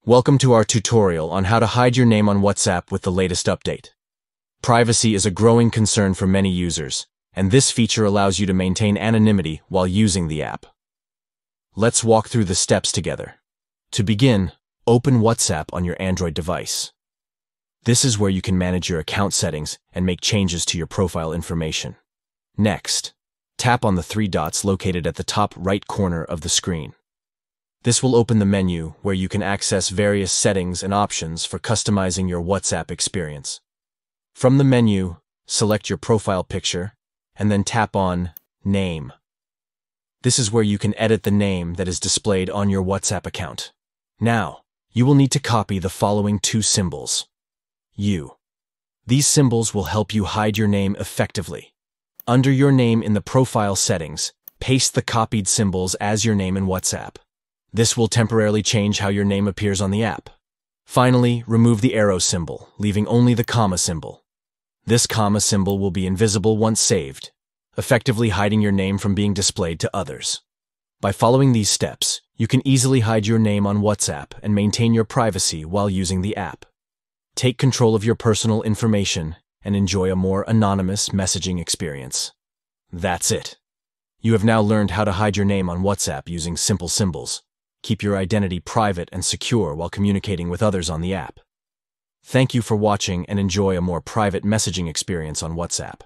Welcome to our tutorial on how to hide your name on WhatsApp with the latest update. Privacy is a growing concern for many users, and this feature allows you to maintain anonymity while using the app. Let's walk through the steps together. To begin, open WhatsApp on your Android device. This is where you can manage your account settings and make changes to your profile information. Next, tap on the three dots located at the top right corner of the screen. This will open the menu where you can access various settings and options for customizing your WhatsApp experience. From the menu, select your profile picture and then tap on Name. This is where you can edit the name that is displayed on your WhatsApp account. Now, you will need to copy the following two symbols. These symbols will help you hide your name effectively. Under your name in the profile settings, paste the copied symbols as your name in WhatsApp. This will temporarily change how your name appears on the app. Finally, remove the arrow symbol, leaving only the comma symbol. This comma symbol will be invisible once saved, effectively hiding your name from being displayed to others. By following these steps, you can easily hide your name on WhatsApp and maintain your privacy while using the app. Take control of your personal information and enjoy a more anonymous messaging experience. That's it. You have now learned how to hide your name on WhatsApp using simple symbols. Keep your identity private and secure while communicating with others on the app. Thank you for watching and enjoy a more private messaging experience on WhatsApp.